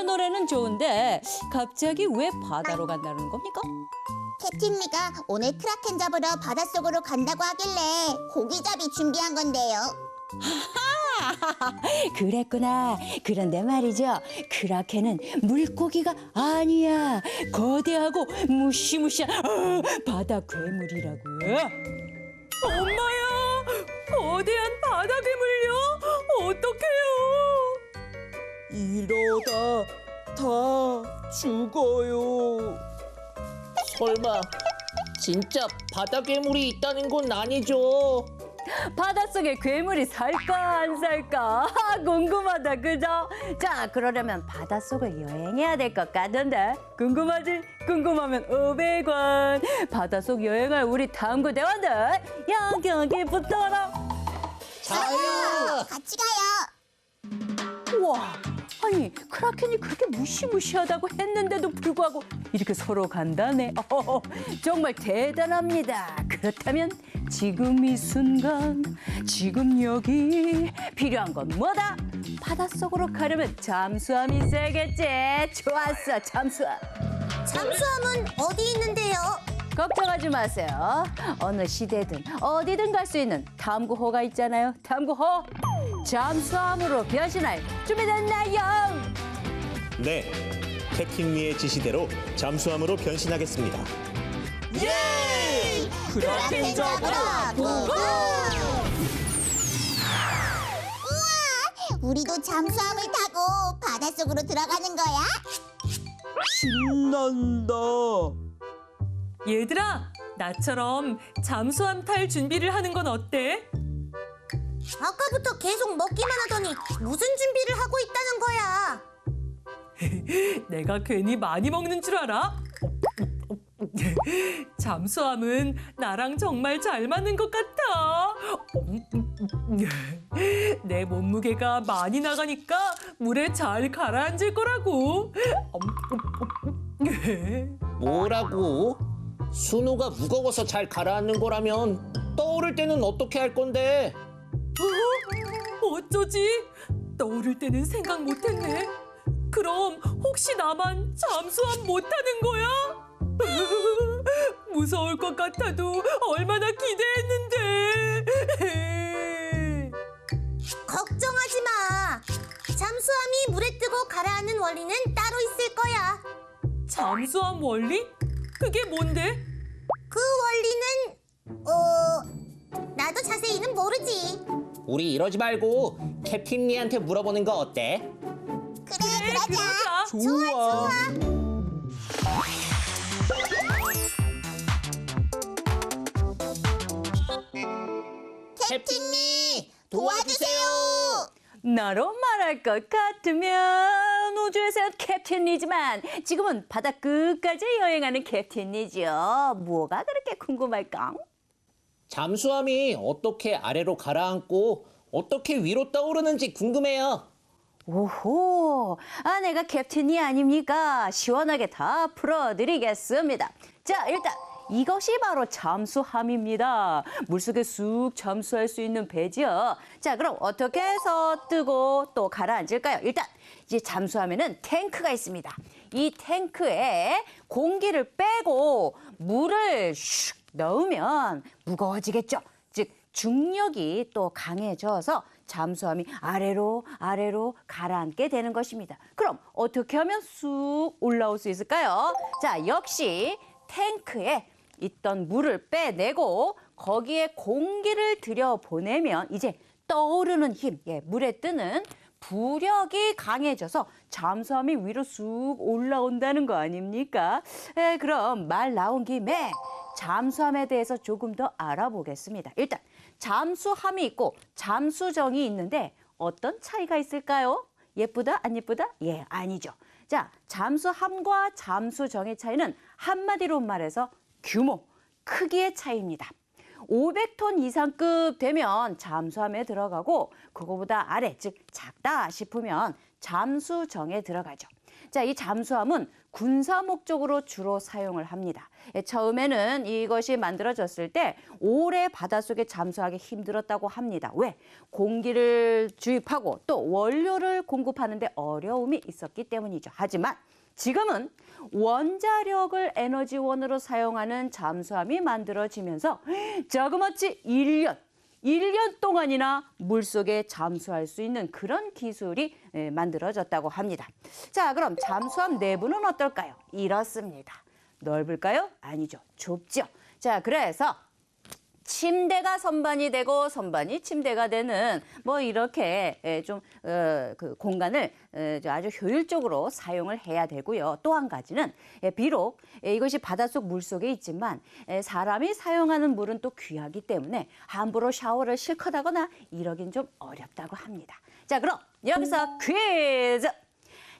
노래는 좋은데 갑자기 왜 바다로 간다는 겁니까? 캡틴리가 오늘 크라켄 잡으러 바닷속으로 간다고 하길래 고기잡이 준비한 건데요. 그랬구나. 그런데 말이죠. 크라켄은 물고기가 아니야. 거대하고 무시무시한 바다 괴물이라고요. 엄마야! 거대한 바다 괴물요? 어떡해요? 이러다 다 죽어요. 설마 진짜 바다 괴물이 있다는 건 아니죠? 바닷속에 괴물이 살까 안 살까 궁금하다, 그죠? 자, 그러려면 바닷속을 여행해야 될 것 같은데 궁금하지? 궁금하면 500원. 바닷속 여행할 우리 탐구 대원들 여기 붙어라. 저요! 같이 가요. 우와, 아니 크라켄이 그렇게 무시무시하다고 했는데도 불구하고 이렇게 서로 간다네. 정말 대단합니다. 그렇다면 지금 이 순간, 지금 여기 필요한 건 뭐다? 바닷속으로 가려면 잠수함이 있어야겠지. 좋았어, 잠수함. 잠수함은 어디 있는데요? 걱정하지 마세요. 어느 시대든 어디든 갈 수 있는 탐구호가 있잖아요. 탐구호. 잠수함으로 변신할 준비됐나요? 네, 캡틴리의 지시대로 잠수함으로 변신하겠습니다. 예! 크라켄 잡으러 고고! 우와! 우리도 잠수함을 타고 바닷속으로 들어가는 거야? 신난다. 얘들아, 나처럼 잠수함 탈 준비를 하는 건 어때? 아까부터 계속 먹기만 하더니 무슨 준비를 하고 있다는 거야? 내가 괜히 많이 먹는 줄 알아? 잠수함은 나랑 정말 잘 맞는 것 같아. 내 몸무게가 많이 나가니까 물에 잘 가라앉을 거라고. 뭐라고? 순우가 무거워서 잘 가라앉는 거라면 떠오를 때는 어떻게 할 건데? 어쩌지? 떠오를 때는 생각 못했네. 그럼 혹시 나만 잠수함 못하는 거야? 무서울 것 같아도 얼마나 기대했는데. 걱정하지 마. 잠수함이 물에 뜨고 가라앉는 원리는 따로 있을 거야. 잠수함 원리? 그게 뭔데? 그 원리는 나도 자세히는 모르지. 우리 이러지 말고 캡틴리한테 물어보는 거 어때? 그래, 그러자. 좋아. 캡틴리 도와주세요. 나로 말할 것 같으면 우주에서는 캡틴이지만 지금은 바다 끝까지 여행하는 캡틴이죠. 뭐가 그렇게 궁금할까? 잠수함이 어떻게 아래로 가라앉고 어떻게 위로 떠오르는지 궁금해요. 오호, 내가 캡틴이 아닙니까? 시원하게 다 풀어드리겠습니다. 자, 일단 이것이 바로 잠수함입니다. 물속에 쑥 잠수할 수 있는 배지요. 자, 그럼 어떻게 해서 뜨고 또 가라앉을까요? 일단 이제 잠수함에는 탱크가 있습니다. 이 탱크에 공기를 빼고 물을 슉 넣으면 무거워지겠죠. 즉 중력이 또 강해져서 잠수함이 아래로 가라앉게 되는 것입니다. 그럼 어떻게 하면 쑥 올라올 수 있을까요? 자, 역시 탱크에 있던 물을 빼내고 거기에 공기를 들여보내면 이제 떠오르는 힘, 물에 뜨는 부력이 강해져서 잠수함이 위로 쑥 올라온다는 거 아닙니까? 그럼 말 나온 김에 잠수함에 대해서 조금 더 알아보겠습니다. 일단 잠수함이 있고 잠수정이 있는데 어떤 차이가 있을까요? 예쁘다, 안 예쁘다? 예, 아니죠. 자, 잠수함과 잠수정의 차이는 한마디로 말해서 규모, 크기의 차이입니다. 500톤 이상급 되면 잠수함에 들어가고 그거보다 아래, 즉 작다 싶으면 잠수정에 들어가죠. 자, 이 잠수함은 군사 목적으로 주로 사용을 합니다. 처음에는 이것이 만들어졌을 때 오래 바닷속에 잠수하기 힘들었다고 합니다. 왜? 공기를 주입하고 또 원료를 공급하는 데 어려움이 있었기 때문이죠. 하지만 지금은 원자력을 에너지원으로 사용하는 잠수함이 만들어지면서 자그마치 1년 동안이나 물속에 잠수할 수 있는 그런 기술이 만들어졌다고 합니다. 자, 그럼 잠수함 내부는 어떨까요? 이렇습니다. 넓을까요? 아니죠. 좁죠. 자, 그래서 침대가 선반이 되고 선반이 침대가 되는 뭐 이렇게 좀 그 공간을 아주 효율적으로 사용을 해야 되고요. 또 한 가지는 비록 이것이 바닷속 물속에 있지만 사람이 사용하는 물은 또 귀하기 때문에 함부로 샤워를 실컷 하거나 이러긴 좀 어렵다고 합니다. 자, 그럼 여기서 퀴즈!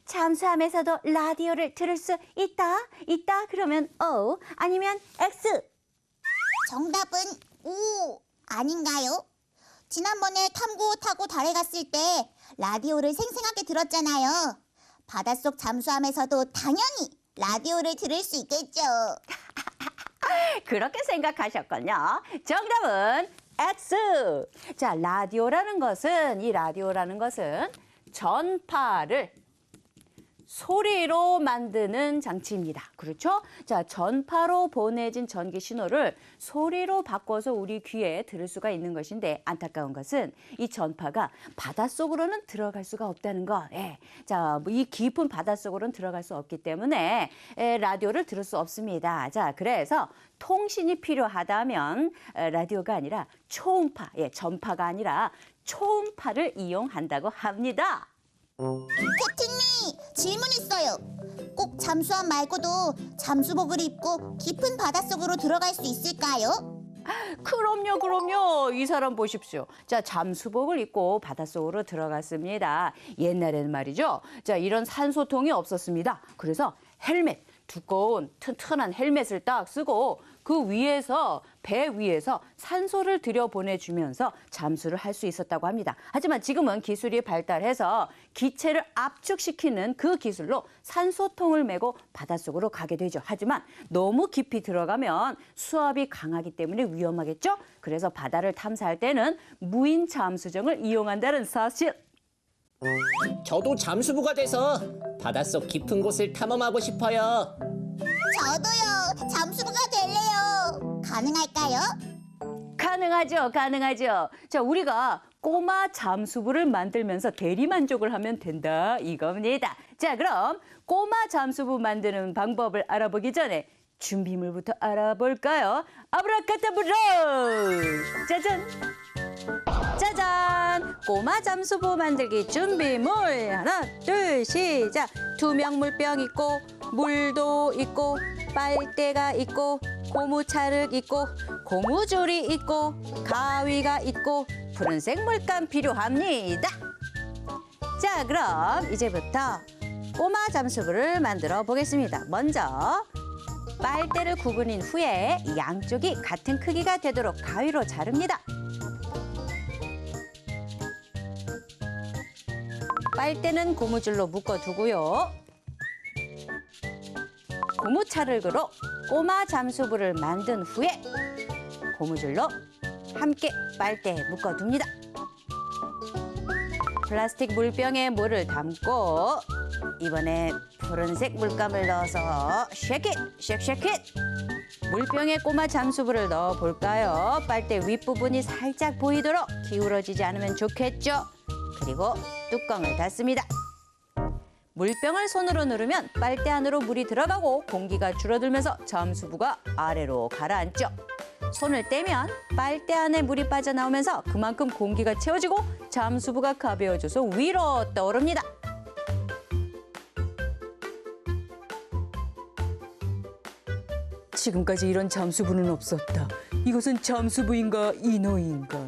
잠수함에서도 라디오를 들을 수 있다 그러면 O 아니면 X? 정답은 O 아닌가요? 지난번에 탐구 타고 달에 갔을 때 라디오를 생생하게 들었잖아요. 바닷속 잠수함에서도 당연히 라디오를 들을 수 있겠죠. 그렇게 생각하셨군요. 정답은 X. 자, 라디오라는 것은 전파를 소리로 만드는 장치입니다. 그렇죠? 자, 전파로 보내진 전기 신호를 소리로 바꿔서 우리 귀에 들을 수가 있는 것인데 안타까운 것은 이 전파가 바닷속으로는 들어갈 수가 없다는 것. 자, 이 깊은 바닷속으로는 들어갈 수 없기 때문에 라디오를 들을 수 없습니다. 자, 그래서 통신이 필요하다면 라디오가 아니라 초음파, 전파가 아니라 초음파를 이용한다고 합니다. 캡틴님, 질문 있어요. 꼭 잠수함 말고도 잠수복을 입고 깊은 바닷속으로 들어갈 수 있을까요? 그럼요. 이 사람 보십시오. 자, 잠수복을 입고 바닷속으로 들어갔습니다. 옛날에는 말이죠. 자, 이런 산소통이 없었습니다. 그래서 헬멧, 두꺼운 튼튼한 헬멧을 딱 쓰고 그 위에서 배 위에서 산소를 들여보내주면서 잠수를 할 수 있었다고 합니다. 하지만 지금은 기술이 발달해서 기체를 압축시키는 그 기술로 산소통을 메고 바닷속으로 가게 되죠. 하지만 너무 깊이 들어가면 수압이 강하기 때문에 위험하겠죠. 그래서 바다를 탐사할 때는 무인 잠수정을 이용한다는 사실. 저도 잠수부가 돼서 바닷속 깊은 곳을 탐험하고 싶어요. 저도요. 잠수부가 될래요. 가능할까요? 가능하죠. 자, 우리가 꼬마 잠수부를 만들면서 대리만족을 하면 된다 이겁니다. 자, 그럼 꼬마 잠수부 만드는 방법을 알아보기 전에 준비물부터 알아볼까요? 아브라카타브라! 짜잔! 꼬마 잠수부 만들기 준비물 하나, 둘, 시작! 투명 물병 있고 물도 있고 빨대가 있고 고무차륵 있고 고무줄이 있고 가위가 있고 푸른색 물감 필요합니다. 자, 그럼 이제부터 꼬마 잠수부를 만들어 보겠습니다. 먼저 빨대를 구부린 후에 양쪽이 같은 크기가 되도록 가위로 자릅니다. 빨대는 고무줄로 묶어두고요. 고무차륵으로 꼬마 잠수부를 만든 후에 고무줄로 함께 빨대에 묶어둡니다. 플라스틱 물병에 물을 담고 이번에 푸른색 물감을 넣어서 쉐킷! 물병에 꼬마 잠수부를 넣어볼까요? 빨대 윗부분이 살짝 보이도록 기울어지지 않으면 좋겠죠? 그리고 뚜껑을 닫습니다. 물병을 손으로 누르면 빨대 안으로 물이 들어가고 공기가 줄어들면서 잠수부가 아래로 가라앉죠. 손을 떼면 빨대 안에 물이 빠져나오면서 그만큼 공기가 채워지고 잠수부가 가벼워져서 위로 떠오릅니다. 지금까지 이런 잠수부는 없었다. 이것은 잠수부인가 인어인가?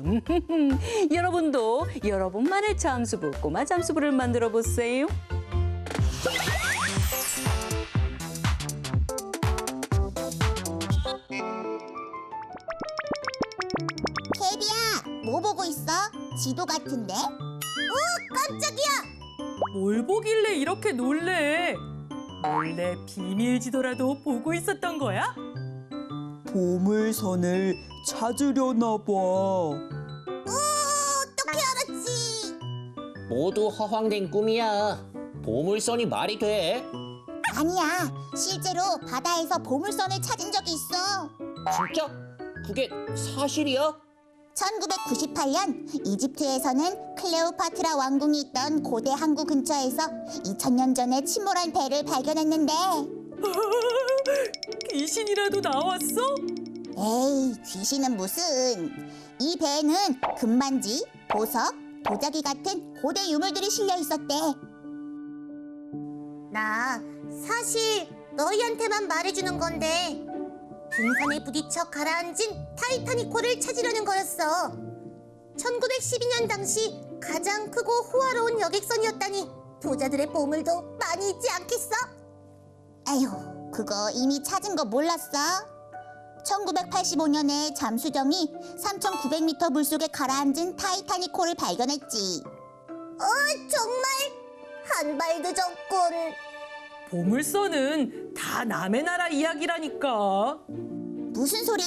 여러분도 여러분만의 잠수부, 꼬마 잠수부를 만들어 보세요. 캐비야, 뭐 보고 있어? 지도 같은데? 깜짝이야! 뭘 보길래 이렇게 놀래? 원래 비밀지도라도 보고 있었던 거야? 보물선을 찾으려나 봐. 어떻게 알았지? 모두 허황된 꿈이야. 보물선이 말이 돼? 아니야. 실제로 바다에서 보물선을 찾은 적이 있어. 진짜? 그게 사실이야? 1998년 이집트에서는 클레오파트라 왕궁이 있던 고대 항구 근처에서 2000년 전에 침몰한 배를 발견했는데 귀신이라도 나왔어? 에이, 귀신은 무슨. 이 배에는 금반지, 보석, 도자기 같은 고대 유물들이 실려 있었대. 나 사실 너희한테만 말해주는 건데 빙산에 부딪혀 가라앉은 타이타닉호를 찾으려는 거였어. 1912년 당시 가장 크고 호화로운 여객선이었다니 부자들의 보물도 많이 있지 않겠어? 아휴, 그거 이미 찾은 거 몰랐어? 1985년에 잠수정이 3,900m 물속에 가라앉은 타이타닉호를 발견했지. 정말 한 발 늦었군. 보물선은 다 남의 나라 이야기라니까. 무슨 소리?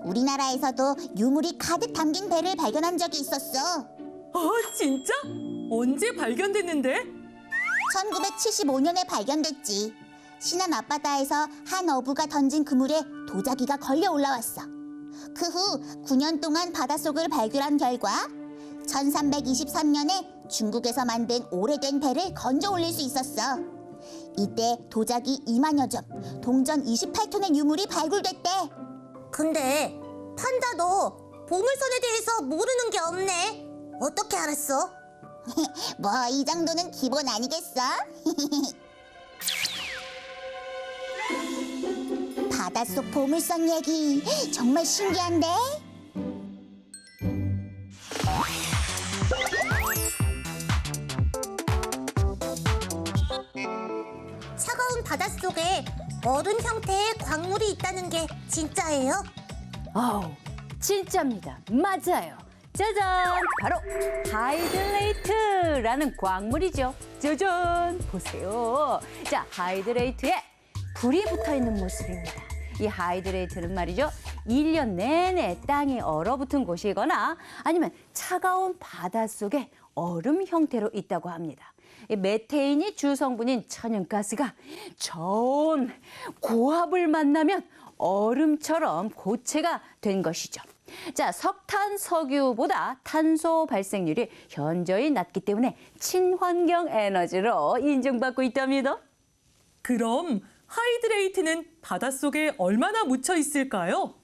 우리나라에서도 유물이 가득 담긴 배를 발견한 적이 있었어. 진짜? 언제 발견됐는데? 1975년에 발견됐지. 신안 앞바다에서 한 어부가 던진 그물에 도자기가 걸려 올라왔어. 그 후 9년 동안 바닷속을 발굴한 결과 1323년에 중국에서 만든 오래된 배를 건져 올릴 수 있었어. 이때 도자기 2만여 점, 동전 28톤의 유물이 발굴됐대. 근데 판다 너 보물선에 대해서 모르는 게 없네. 어떻게 알았어? 뭐 이 정도는 기본 아니겠어? 바닷속 보물선 얘기 정말 신기한데? 차가운 바닷속에 얼음 형태의 광물이 있다는 게 진짜예요? 아우, 진짜입니다. 맞아요. 짜잔! 바로 하이드레이트라는 광물이죠. 짜잔! 보세요. 자, 하이드레이트에 불이 붙어 있는 모습입니다. 이 하이드레이트는 말이죠. 1년 내내 땅이 얼어붙은 곳이거나 아니면 차가운 바닷속에 얼음 형태로 있다고 합니다. 이 메테인이 주성분인 천연가스가 저온 고압을 만나면 얼음처럼 고체가 된 것이죠. 자, 석탄, 석유보다 탄소 발생률이 현저히 낮기 때문에 친환경 에너지로 인정받고 있답니다. 그럼 하이드레이트는 바닷속에 얼마나 묻혀 있을까요?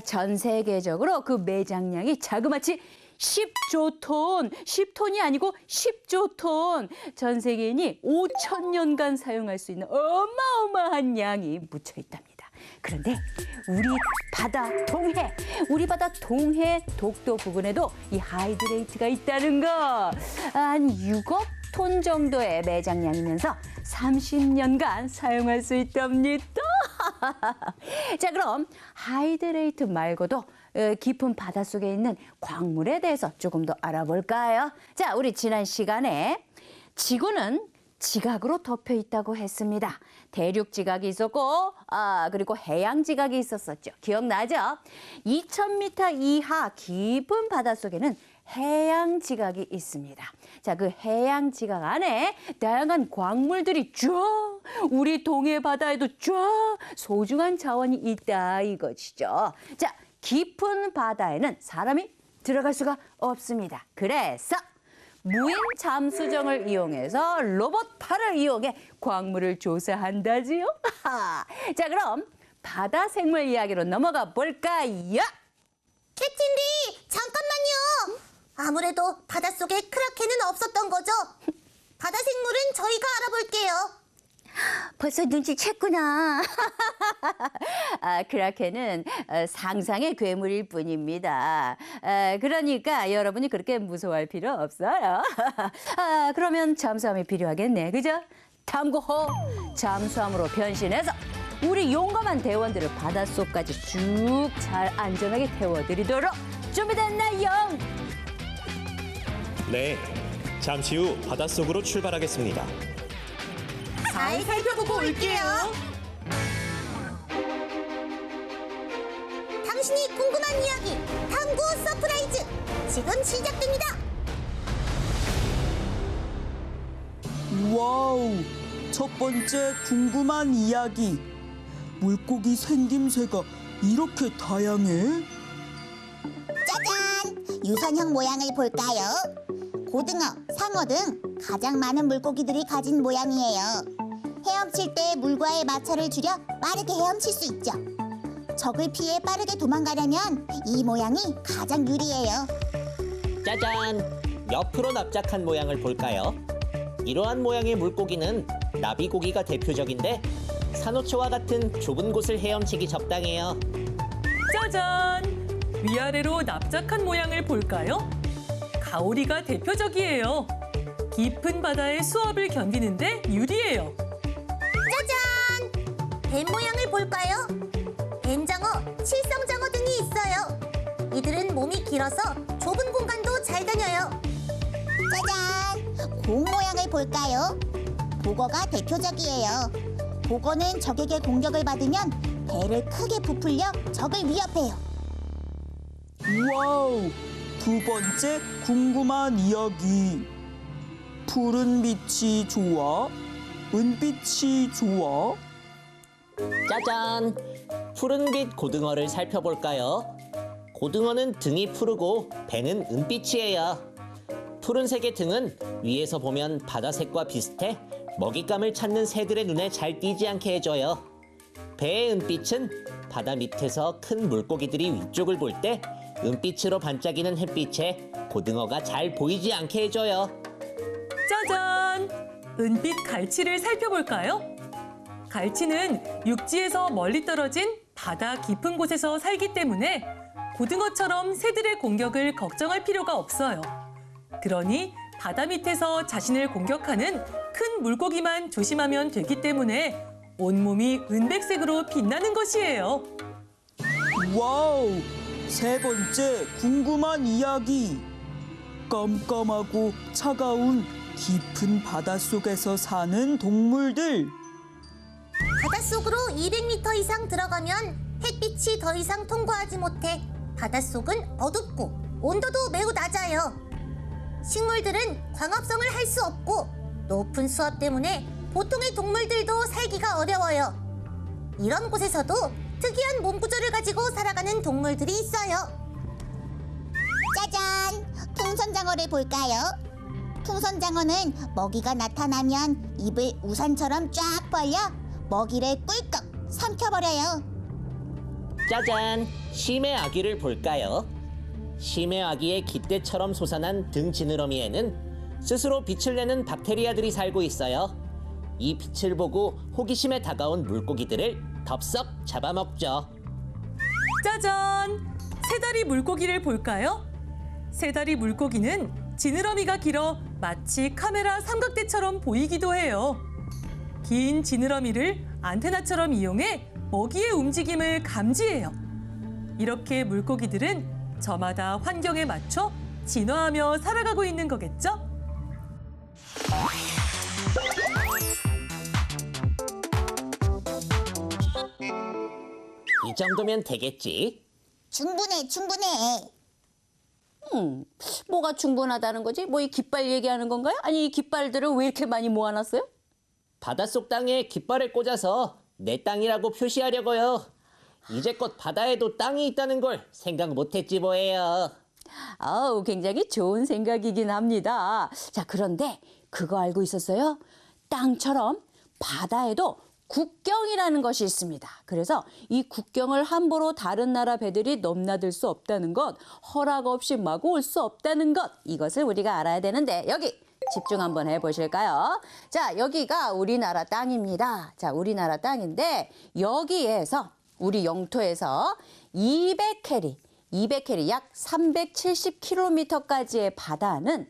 전 세계적으로 그 매장량이 자그마치 10조 톤, 10톤이 아니고 10조 톤. 전 세계인이 5,000년간 사용할 수 있는 어마어마한 양이 묻혀 있답니다. 그런데 우리 바다 동해 독도 부근에도 이 하이드레이트가 있다는 거. 한 6억 톤 정도의 매장량이면서 30년간 사용할 수 있답니다. 자, 그럼 하이드레이트 말고도 깊은 바닷속에 있는 광물에 대해서 조금 더 알아볼까요? 자, 우리 지난 시간에 지구는 지각으로 덮여 있다고 했습니다. 대륙 지각이 있었고, 그리고 해양 지각이 있었었죠. 기억나죠? 2000m 이하 깊은 바닷속에는 해양 지각이 있습니다. 자, 그 해양 지각 안에 다양한 광물들이 쫙, 우리 동해 바다에도 쫙 소중한 자원이 있다 이것이죠. 자, 깊은 바다에는 사람이 들어갈 수가 없습니다. 그래서 무인 잠수정을 이용해서 로봇 팔을 이용해 광물을 조사한다지요. 자, 그럼 바다 생물 이야기로 넘어가 볼까요? 캡틴리, 잠깐만요. 아무래도 바닷속에 크라켄은 없었던 거죠? 바다 생물은 저희가 알아볼게요. 벌써 눈치챘구나. 크라켄은 상상의 괴물일 뿐입니다. 그러니까 여러분이 그렇게 무서워할 필요 없어요. 그러면 잠수함이 필요하겠네, 그죠? 탐구호 잠수함으로 변신해서 우리 용감한 대원들을 바닷속까지 쭉 잘 안전하게 태워드리도록 준비됐나요? 네, 잠시 후 바닷속으로 출발하겠습니다. 잘 살펴보고 올게요. 당신이 궁금한 이야기 탐구 서프라이즈 지금 시작됩니다. 와우, 첫 번째 궁금한 이야기. 물고기 생김새가 이렇게 다양해? 짜잔! 유선형 모양을 볼까요? 고등어, 상어 등 가장 많은 물고기들이 가진 모양이에요. 헤엄칠 때 물과의 마찰을 줄여 빠르게 헤엄칠 수 있죠. 적을 피해 빠르게 도망가려면 이 모양이 가장 유리해요. 짜잔! 옆으로 납작한 모양을 볼까요? 이러한 모양의 물고기는 나비고기가 대표적인데 산호초와 같은 좁은 곳을 헤엄치기 적당해요. 짜잔! 위아래로 납작한 모양을 볼까요? 가오리가 대표적이에요. 깊은 바다의 수압을 견디는데 유리해요. 짜잔! 뱀 모양을 볼까요? 뱀장어, 칠성장어 등이 있어요. 이들은 몸이 길어서 좁은 공간도 잘 다녀요. 짜잔! 공 모양을 볼까요? 보거가 대표적이에요. 보거는 적에게 공격을 받으면 배를 크게 부풀려 적을 위협해요. 와우, 두 번째 궁금한 이야기. 푸른 빛이 좋아? 은빛이 좋아? 짜잔! 푸른빛 고등어를 살펴볼까요? 고등어는 등이 푸르고 배는 은빛이에요. 푸른색의 등은 위에서 보면 바다색과 비슷해 먹잇감을 찾는 새들의 눈에 잘 띄지 않게 해줘요. 배의 은빛은 바다 밑에서 큰 물고기들이 위쪽을 볼 때 은빛으로 반짝이는 햇빛에 고등어가 잘 보이지 않게 해줘요. 짜잔! 은빛 갈치를 살펴볼까요? 갈치는 육지에서 멀리 떨어진 바다 깊은 곳에서 살기 때문에 고등어처럼 새들의 공격을 걱정할 필요가 없어요. 그러니 바다 밑에서 자신을 공격하는 큰 물고기만 조심하면 되기 때문에 온몸이 은백색으로 빛나는 것이에요. 와우, 세 번째 궁금한 이야기. 깜깜하고 차가운 깊은 바닷속에서 사는 동물들. 바닷속으로 200m 이상 들어가면 햇빛이 더 이상 통과하지 못해 바닷속은 어둡고 온도도 매우 낮아요. 식물들은 광합성을 할 수 없고 높은 수압 때문에 보통의 동물들도 살기가 어려워요. 이런 곳에서도 특이한 몸 구조를 가지고 살아가는 동물들이 있어요. 짜잔! 풍선장어를 볼까요? 풍선장어는 먹이가 나타나면 입을 우산처럼 쫙 벌려 먹이를 꿀꺽 삼켜버려요. 짜잔! 심해 아귀를 볼까요? 심해 아귀의 깃대처럼 솟아난 등 지느러미에는 스스로 빛을 내는 박테리아들이 살고 있어요. 이 빛을 보고 호기심에 다가온 물고기들을 덥석 잡아먹죠. 짜잔! 새다리 물고기를 볼까요? 새다리 물고기는 지느러미가 길어 마치 카메라 삼각대처럼 보이기도 해요. 긴 지느러미를 안테나처럼 이용해 먹이의 움직임을 감지해요. 이렇게 물고기들은 저마다 환경에 맞춰 진화하며 살아가고 있는 거겠죠? 이 정도면 되겠지? 충분해, 충분해. 뭐가 충분하다는 거지? 뭐 이 깃발 얘기하는 건가요? 아니 이 깃발들을 왜 이렇게 많이 모아놨어요? 바닷속 땅에 깃발을 꽂아서 내 땅이라고 표시하려고요. 이제껏 바다에도 땅이 있다는 걸 생각 못했지 뭐예요. 아우, 굉장히 좋은 생각이긴 합니다. 자, 그런데 그거 알고 있었어요? 땅처럼 바다에도 국경이라는 것이 있습니다. 그래서 이 국경을 함부로 다른 나라 배들이 넘나들 수 없다는 것, 허락 없이 마구 올 수 없다는 것, 이것을 우리가 알아야 되는데 여기 집중 한번 해보실까요? 자, 여기가 우리나라 땅입니다. 자, 우리나라 땅인데 여기에서 우리 영토에서 200캐리, 약 370km까지의 바다는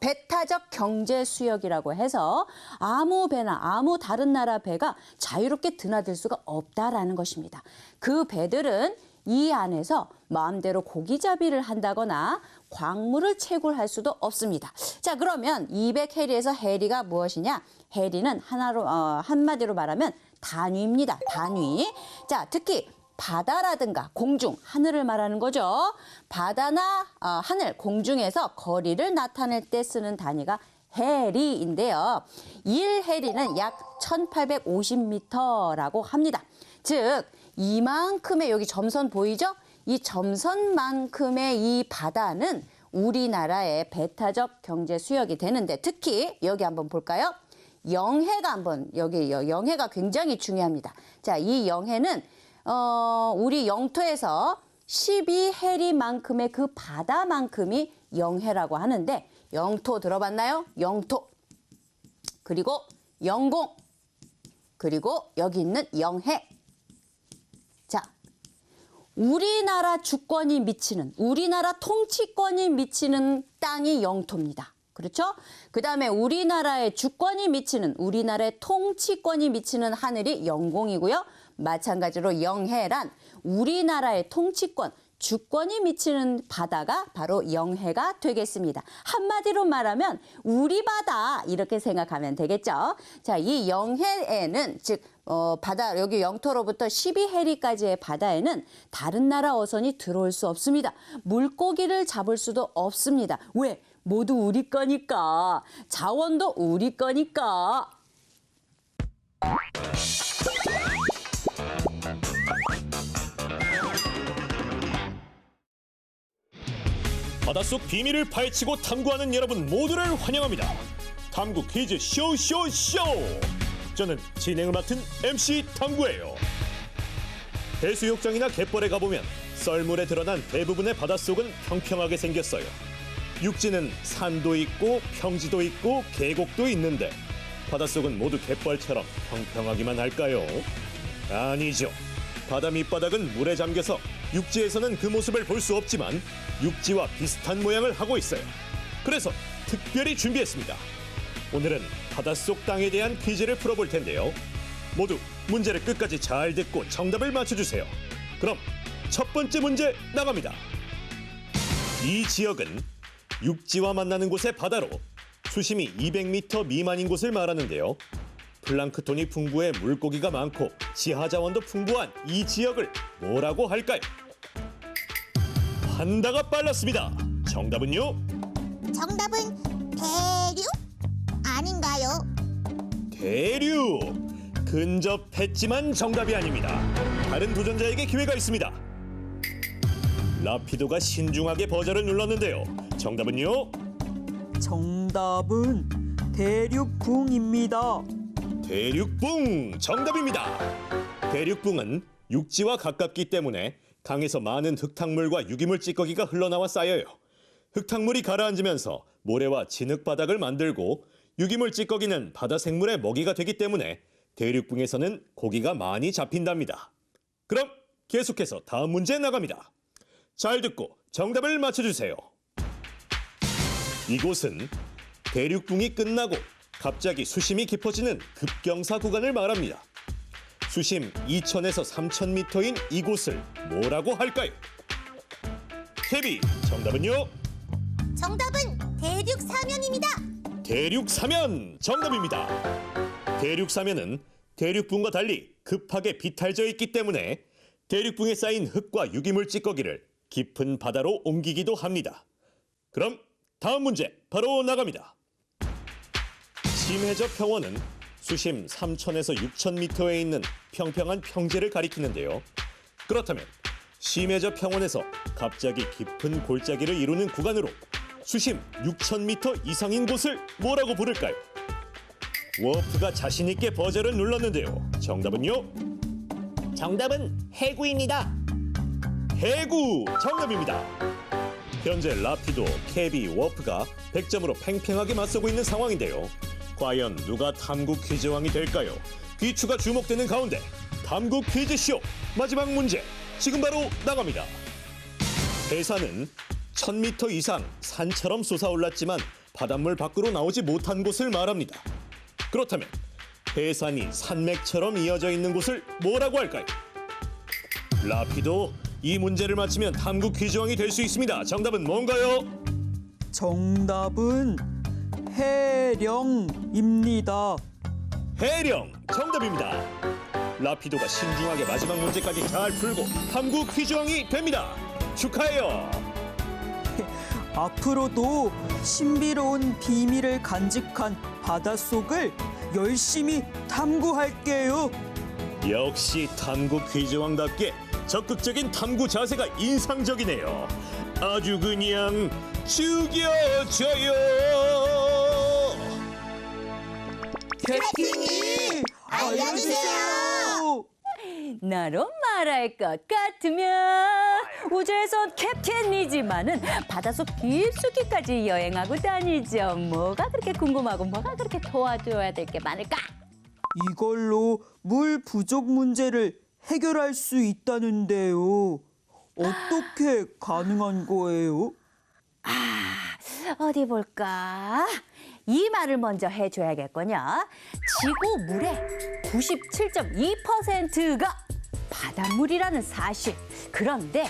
배타적 경제 수역이라고 해서 아무 배나 아무 다른 나라 배가 자유롭게 드나들 수가 없다라는 것입니다. 그 배들은 이 안에서 마음대로 고기잡이를 한다거나 광물을 채굴할 수도 없습니다. 자, 그러면 200해리에서 해리가 무엇이냐? 해리는 한마디로 말하면 단위입니다. 단위. 자, 특히 바다라든가 공중, 하늘을 말하는 거죠. 바다나 하늘, 공중에서 거리를 나타낼 때 쓰는 단위가 해리인데요. 1해리는 약 1850m라고 합니다. 즉 이만큼의 여기 점선 보이죠? 이 점선만큼의 이 바다는 우리나라의 배타적 경제 수역이 되는데 특히 여기 한번 볼까요? 영해가 한번 여기 영해가 굉장히 중요합니다. 자, 이 영해는 우리 영토에서 12해리만큼의 그 바다만큼이 영해라고 하는데 영토 들어봤나요? 영토. 그리고 영공. 그리고 여기 있는 영해. 자, 우리나라 주권이 미치는, 우리나라 통치권이 미치는 땅이 영토입니다. 그렇죠? 그 다음에 우리나라의 주권이 미치는, 우리나라의 통치권이 미치는 하늘이 영공이고요. 마찬가지로 영해란 우리나라의 통치권, 주권이 미치는 바다가 바로 영해가 되겠습니다. 한마디로 말하면 우리 바다 이렇게 생각하면 되겠죠. 자, 이 영해에는 즉 바다 여기 영토로부터 12해리까지의 바다에는 다른 나라 어선이 들어올 수 없습니다. 물고기를 잡을 수도 없습니다. 왜? 모두 우리 거니까. 자원도 우리 거니까. 바닷속 비밀을 파헤치고 탐구하는 여러분 모두를 환영합니다. 탐구 퀴즈 쇼쇼쇼! 저는 진행을 맡은 MC 탐구예요. 해수욕장이나 갯벌에 가보면 썰물에 드러난 대부분의 바닷속은 평평하게 생겼어요. 육지는 산도 있고 평지도 있고 계곡도 있는데 바닷속은 모두 갯벌처럼 평평하기만 할까요? 아니죠. 바다 밑바닥은 물에 잠겨서 육지에서는 그 모습을 볼 수 없지만 육지와 비슷한 모양을 하고 있어요. 그래서 특별히 준비했습니다. 오늘은 바닷속 땅에 대한 퀴즈를 풀어볼 텐데요. 모두 문제를 끝까지 잘 듣고 정답을 맞춰주세요. 그럼 첫 번째 문제 나갑니다. 이 지역은 육지와 만나는 곳의 바다로 수심이 200m 미만인 곳을 말하는데요. 플랑크톤이 풍부해 물고기가 많고 지하 자원도 풍부한 이 지역을 뭐라고 할까요? 판다가 빨랐습니다. 정답은요? 정답은 대륙? 아닌가요? 대륙! 근접했지만 정답이 아닙니다. 다른 도전자에게 기회가 있습니다. 라피도가 신중하게 버저를 눌렀는데요. 정답은요? 정답은 대륙붕입니다. 대륙붕! 정답입니다. 대륙붕은 육지와 가깝기 때문에 강에서 많은 흙탕물과 유기물 찌꺼기가 흘러나와 쌓여요. 흙탕물이 가라앉으면서 모래와 진흙 바닥을 만들고 유기물 찌꺼기는 바다 생물의 먹이가 되기 때문에 대륙붕에서는 고기가 많이 잡힌답니다. 그럼 계속해서 다음 문제 나갑니다. 잘 듣고 정답을 맞춰주세요. 이곳은 대륙붕이 끝나고 갑자기 수심이 깊어지는 급경사 구간을 말합니다. 수심 2,000에서 3,000m인 이곳을 뭐라고 할까요? 케비, 정답은요? 정답은 대륙 사면입니다. 대륙 사면! 정답입니다. 대륙 사면은 대륙붕과 달리 급하게 비탈져 있기 때문에 대륙붕에 쌓인 흙과 유기물 찌꺼기를 깊은 바다로 옮기기도 합니다. 그럼 다음 문제 바로 나갑니다. 심해저 평원은 수심 3,000에서 6,000m에 있는 평평한 평지를 가리키는데요. 그렇다면 심해저 평원에서 갑자기 깊은 골짜기를 이루는 구간으로 수심 6,000m 이상인 곳을 뭐라고 부를까요? 워프가 자신 있게 버저를 눌렀는데요. 정답은요? 정답은 해구입니다. 해구! 정답입니다. 현재 라피도, 케비, 워프가 100점으로 팽팽하게 맞서고 있는 상황인데요. 과연 누가 탐구 퀴즈왕이 될까요? 귀추가 주목되는 가운데 탐구 퀴즈쇼 마지막 문제 지금 바로 나갑니다. 해산은 1,000m 이상 산처럼 솟아올랐지만 바닷물 밖으로 나오지 못한 곳을 말합니다. 그렇다면 해산이 산맥처럼 이어져 있는 곳을 뭐라고 할까요? 라피도, 이 문제를 맞히면 탐구 퀴즈왕이 될 수 있습니다. 정답은 뭔가요? 정답은 해령입니다. 해령 정답입니다. 라피도가 신중하게 마지막 문제까지 잘 풀고 탐구 퀴즈왕이 됩니다. 축하해요. 앞으로도 신비로운 비밀을 간직한 바닷속을 열심히 탐구할게요. 역시 탐구 퀴즈왕답게 적극적인 탐구 자세가 인상적이네요. 아주 그냥 죽여줘요. 캡틴이 알려주세요. 나로 말할 것 같으면 우주에선 캡틴이지만은 바닷속 깊숙이까지 여행하고 다니죠. 뭐가 그렇게 궁금하고 뭐가 그렇게 도와줘야 될 게 많을까? 이걸로 물 부족 문제를 해결할 수 있다는데요. 어떻게 가능한 거예요? 어디 볼까? 이 말을 먼저 해줘야겠거냐. 지구 물의 97.2%가 바닷물이라는 사실. 그런데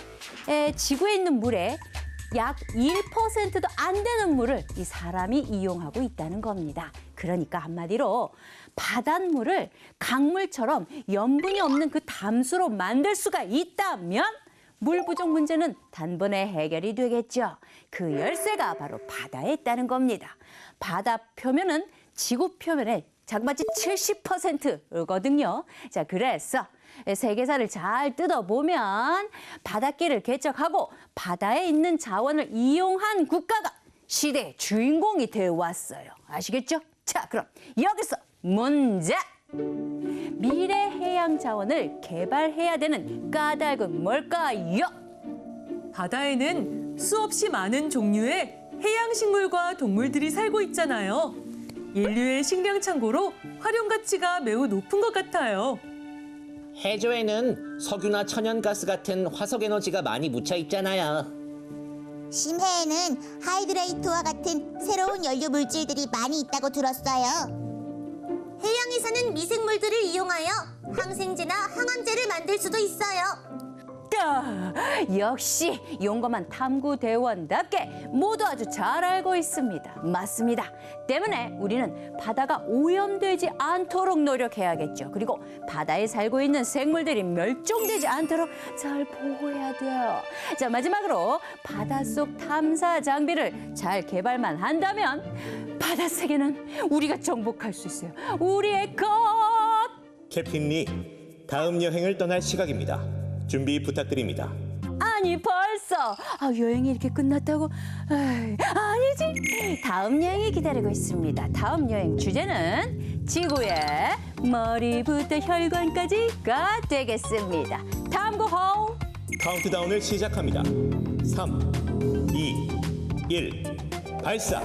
지구에 있는 물의 약 1%도 안 되는 물을 이 사람이 이용하고 있다는 겁니다. 그러니까 한마디로 바닷물을 강물처럼 염분이 없는 그 담수로 만들 수가 있다면 물 부족 문제는 단번에 해결이 되겠죠. 그 열쇠가 바로 바다에 있다는 겁니다. 바다 표면은 지구 표면의 자그마치 70%거든요. 자, 그래서 세계사를 잘 뜯어보면 바닷길을 개척하고 바다에 있는 자원을 이용한 국가가 시대의 주인공이 되어 왔어요. 아시겠죠? 자, 그럼 여기서 문제! 미래 해양 자원을 개발해야 되는 까닭은 뭘까요? 바다에는 수없이 많은 종류의 해양 식물과 동물들이 살고 있잖아요. 인류의 식량 창고로 활용 가치가 매우 높은 것 같아요. 해조에는 석유나 천연가스 같은 화석 에너지가 많이 묻혀 있잖아요. 심해에는 하이드레이트와 같은 새로운 연료 물질들이 많이 있다고 들었어요. 해양에서는 미생물들을 이용하여 항생제나 항암제를 만들 수도 있어요. 역시 용감한 탐구대원답게 모두 아주 잘 알고 있습니다. 맞습니다. 때문에 우리는 바다가 오염되지 않도록 노력해야겠죠. 그리고 바다에 살고 있는 생물들이 멸종되지 않도록 잘 보호해야 돼요. 자, 마지막으로 바닷속 탐사 장비를 잘 개발만 한다면 바다 세계는 우리가 정복할 수 있어요. 우리의 것! 캡틴 리, 다음 여행을 떠날 시각입니다. 준비 부탁드립니다. 아니 벌써 여행이 이렇게 끝났다고? 에이, 아니지. 다음 여행이 기다리고 있습니다. 다음 여행 주제는 지구의 머리부터 혈관까지가 되겠습니다. 탐구 호! 카운트다운을 시작합니다. 3, 2, 1, 발사!